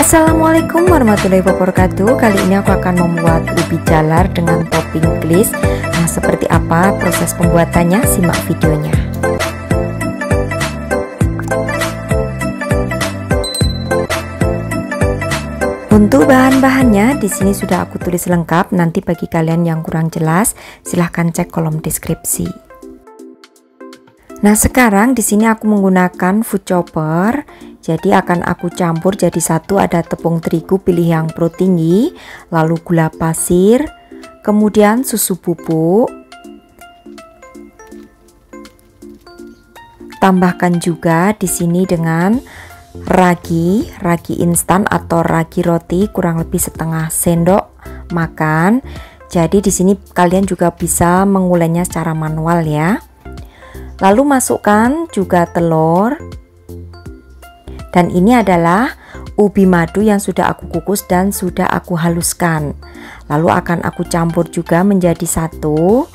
Assalamualaikum warahmatullahi wabarakatuh. Kali ini aku akan membuat ubi jalar dengan topping glaze. Nah, seperti apa proses pembuatannya? Simak videonya. Untuk bahan-bahannya di sini sudah aku tulis lengkap. Nanti bagi kalian yang kurang jelas, silahkan cek kolom deskripsi. Nah, sekarang di sini aku menggunakan food chopper. Jadi akan aku campur jadi satu, ada tepung terigu pilih yang pro tinggi, lalu gula pasir, kemudian susu bubuk. Tambahkan juga di sini dengan ragi instan atau ragi roti kurang lebih setengah sendok makan. Jadi di sini kalian juga bisa mengulainya secara manual ya. Lalu masukkan juga telur. Dan ini adalah ubi madu yang sudah aku kukus dan sudah aku haluskan. Lalu akan aku campur juga menjadi satu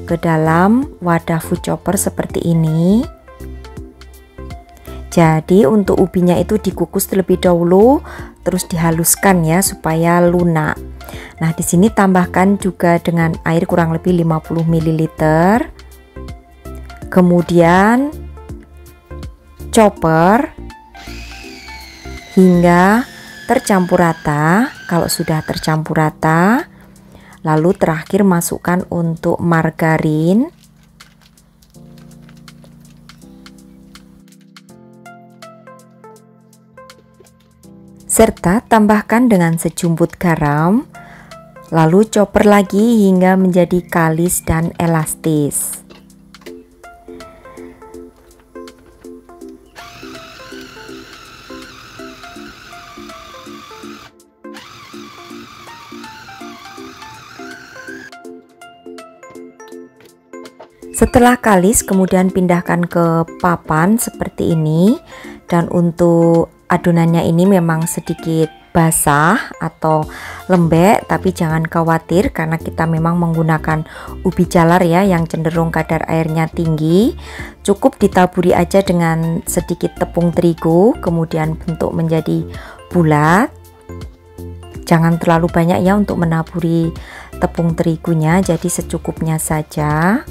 ke dalam wadah food chopper seperti ini. Jadi untuk ubinya itu dikukus terlebih dahulu, terus dihaluskan ya supaya lunak. Nah, di sini tambahkan juga dengan air kurang lebih 50 ml. Kemudian chopper hingga tercampur rata. Kalau sudah tercampur rata, lalu terakhir masukkan untuk margarin. Serta tambahkan dengan sejumput garam. Lalu chopper lagi hingga menjadi kalis dan elastis. Setelah kalis, kemudian pindahkan ke papan seperti ini. Dan untuk adonannya ini memang sedikit basah atau lembek, tapi jangan khawatir karena kita memang menggunakan ubi jalar ya yang cenderung kadar airnya tinggi. Cukup ditaburi aja dengan sedikit tepung terigu, kemudian bentuk menjadi bulat. Jangan terlalu banyak ya untuk menaburi tepung terigunya, jadi secukupnya saja.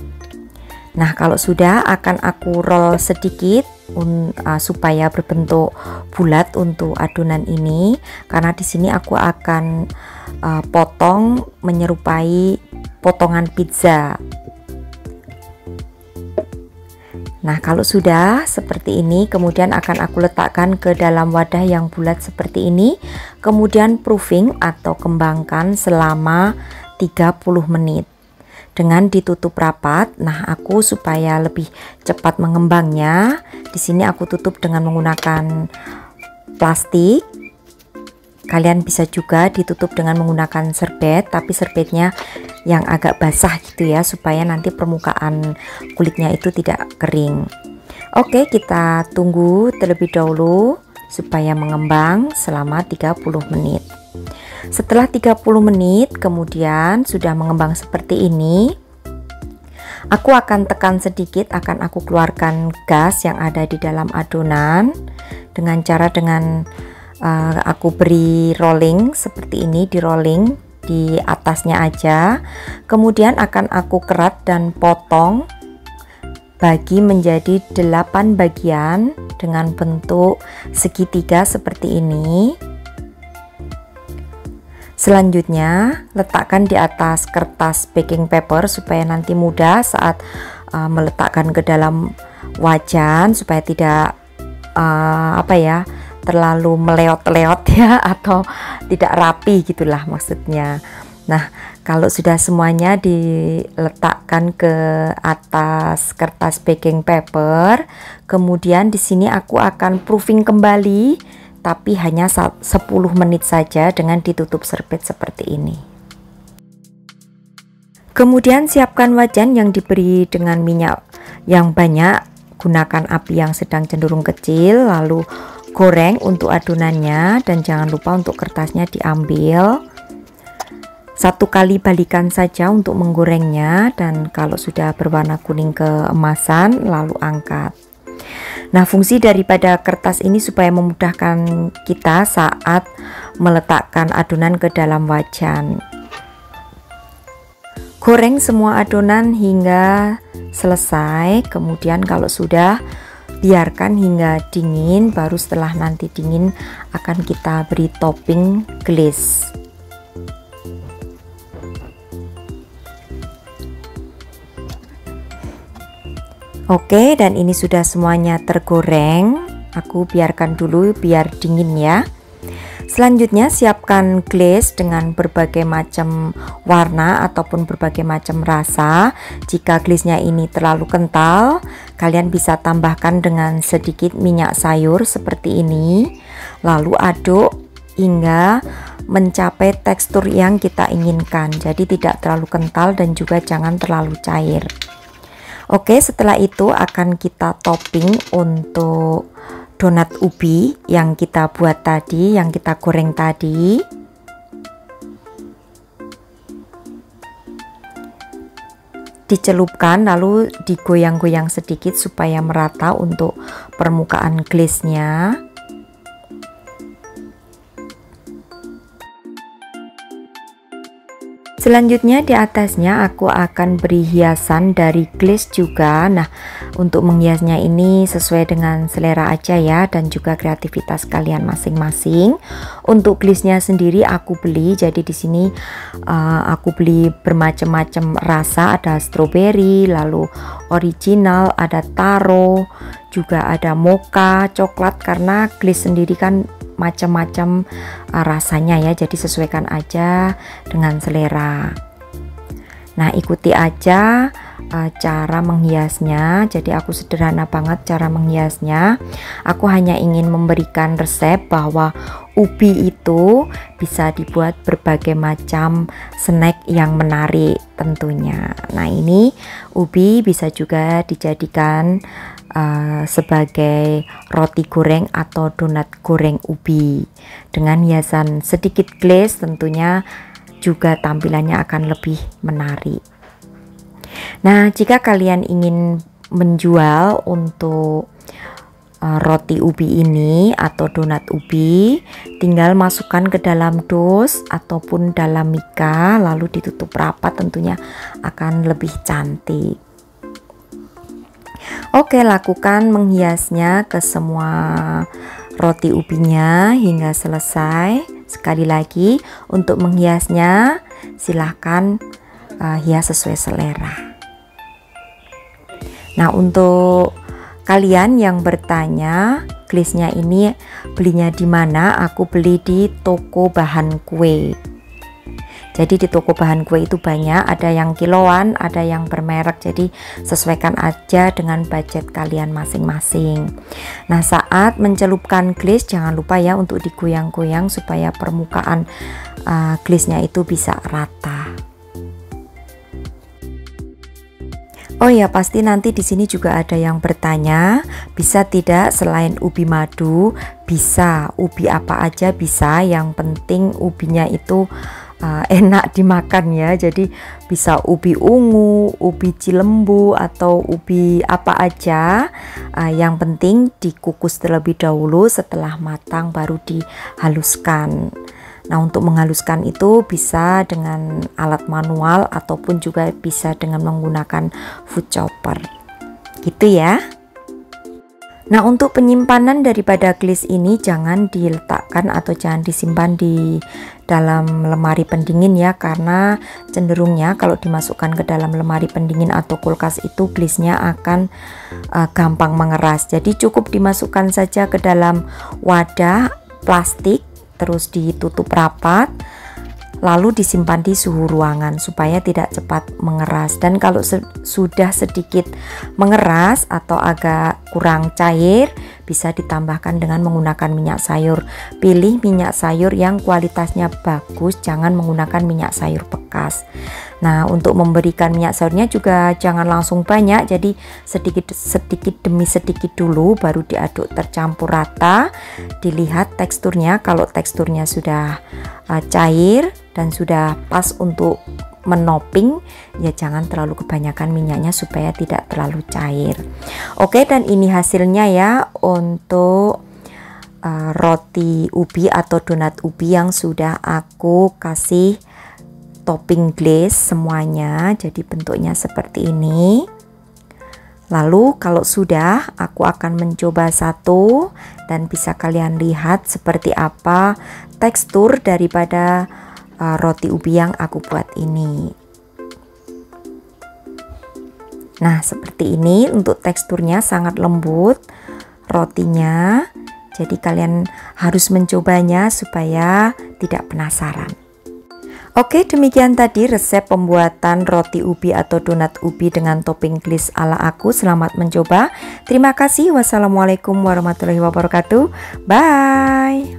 Nah, kalau sudah akan aku roll sedikit supaya berbentuk bulat untuk adonan ini, karena di sini aku akan potong menyerupai potongan pizza. Nah, kalau sudah seperti ini, kemudian akan aku letakkan ke dalam wadah yang bulat seperti ini, kemudian proofing atau kembangkan selama 30 menit. Dengan ditutup rapat. Nah, aku supaya lebih cepat mengembangnya, di sini aku tutup dengan menggunakan plastik. Kalian bisa juga ditutup dengan menggunakan serbet, tapi serbetnya yang agak basah gitu ya, supaya nanti permukaan kulitnya itu tidak kering. Oke, kita tunggu terlebih dahulu supaya mengembang selama 30 menit. Setelah 30 menit kemudian sudah mengembang seperti ini, aku akan tekan sedikit, akan aku keluarkan gas yang ada di dalam adonan dengan aku beri rolling seperti ini, di rolling di atasnya aja. Kemudian akan aku kerat dan potong bagi menjadi 8 bagian dengan bentuk segitiga seperti ini. Selanjutnya letakkan di atas kertas baking paper supaya nanti mudah saat meletakkan ke dalam wajan, supaya tidak terlalu meleot-leot ya, atau tidak rapi gitulah maksudnya. Nah, kalau sudah semuanya diletakkan ke atas kertas baking paper, kemudian di sini aku akan proofing kembali, tapi hanya 10 menit saja dengan ditutup serbet seperti ini. Kemudian siapkan wajan yang diberi dengan minyak yang banyak, gunakan api yang sedang cenderung kecil, lalu goreng untuk adonannya, dan jangan lupa untuk kertasnya diambil. Satu kali balikan saja untuk menggorengnya, dan kalau sudah berwarna kuning keemasan lalu angkat. Nah, fungsi daripada kertas ini supaya memudahkan kita saat meletakkan adonan ke dalam wajan. Goreng semua adonan hingga selesai, kemudian kalau sudah, biarkan hingga dingin, baru setelah nanti dingin akan kita beri topping glaze. Oke, dan ini sudah semuanya tergoreng. Aku biarkan dulu biar dingin ya. Selanjutnya siapkan glaze dengan berbagai macam warna ataupun berbagai macam rasa. Jika glaze-nya ini terlalu kental, kalian bisa tambahkan dengan sedikit minyak sayur seperti ini. Lalu aduk hingga mencapai tekstur yang kita inginkan. Jadi tidak terlalu kental dan juga jangan terlalu cair. Oke, setelah itu akan kita topping untuk donat ubi yang kita buat tadi, yang kita goreng tadi. Dicelupkan lalu digoyang-goyang sedikit supaya merata untuk permukaan glaze-nya. Selanjutnya di atasnya aku akan beri hiasan dari glaze juga. Nah, untuk menghiasnya ini sesuai dengan selera aja ya, dan juga kreativitas kalian masing-masing. Untuk glaze-nya sendiri aku beli, jadi di sini aku beli bermacam-macam rasa, ada strawberry, lalu original, ada taro, juga ada mocha, coklat, karena glaze sendiri kan macam-macam rasanya ya, jadi sesuaikan aja dengan selera. Nah, ikuti aja cara menghiasnya. Jadi aku sederhana banget cara menghiasnya. Aku hanya ingin memberikan resep bahwa ubi itu bisa dibuat berbagai macam snack yang menarik tentunya. Nah, ini ubi bisa juga dijadikan sebagai roti goreng atau donat goreng ubi dengan hiasan sedikit glaze, tentunya juga tampilannya akan lebih menarik. Nah, jika kalian ingin menjual untuk roti ubi ini atau donat ubi, tinggal masukkan ke dalam dos ataupun dalam mika lalu ditutup rapat, tentunya akan lebih cantik. Oke, lakukan menghiasnya ke semua roti ubinya hingga selesai. Sekali lagi, untuk menghiasnya silahkan hias sesuai selera. Nah, untuk kalian yang bertanya glaze-nya ini belinya di mana, aku beli di toko bahan kue. Jadi di toko bahan kue itu banyak, ada yang kiloan, ada yang bermerek, jadi sesuaikan aja dengan budget kalian masing-masing. Nah, saat mencelupkan glaze jangan lupa ya untuk digoyang-goyang supaya permukaan glaze-nya itu bisa rata. Oh ya, pasti nanti di sini juga ada yang bertanya, bisa tidak selain ubi madu? Bisa, ubi apa aja bisa, yang penting ubinya itu enak dimakan ya. Jadi bisa ubi ungu, ubi cilembu, atau ubi apa aja, yang penting dikukus terlebih dahulu, setelah matang baru dihaluskan. Nah, untuk menghaluskan itu bisa dengan alat manual ataupun juga bisa dengan menggunakan food chopper gitu ya. Nah, untuk penyimpanan daripada glaze ini jangan diletakkan atau jangan disimpan di dalam lemari pendingin ya, karena cenderungnya kalau dimasukkan ke dalam lemari pendingin atau kulkas itu glaze-nya akan gampang mengeras. Jadi cukup dimasukkan saja ke dalam wadah plastik, terus ditutup rapat, lalu disimpan di suhu ruangan supaya tidak cepat mengeras. Dan kalau sudah sedikit mengeras atau agak kurang cair, bisa ditambahkan dengan menggunakan minyak sayur. Pilih minyak sayur yang kualitasnya bagus, jangan menggunakan minyak sayur bekas. Nah, untuk memberikan minyak sayurnya juga jangan langsung banyak, jadi sedikit demi sedikit dulu, baru diaduk tercampur rata. Dilihat teksturnya, kalau teksturnya sudah cair dan sudah pas untuk menoping, ya jangan terlalu kebanyakan minyaknya supaya tidak terlalu cair. Oke, dan ini hasilnya ya untuk roti ubi atau donat ubi yang sudah aku kasih topping glaze semuanya. Jadi bentuknya seperti ini. Lalu kalau sudah, aku akan mencoba satu dan bisa kalian lihat seperti apa tekstur daripada roti ubi yang aku buat ini. Nah, seperti ini untuk teksturnya sangat lembut rotinya. Jadi kalian harus mencobanya supaya tidak penasaran. Oke, demikian tadi resep pembuatan roti ubi atau donat ubi dengan topping glaze ala aku. Selamat mencoba. Terima kasih. Wassalamualaikum warahmatullahi wabarakatuh. Bye.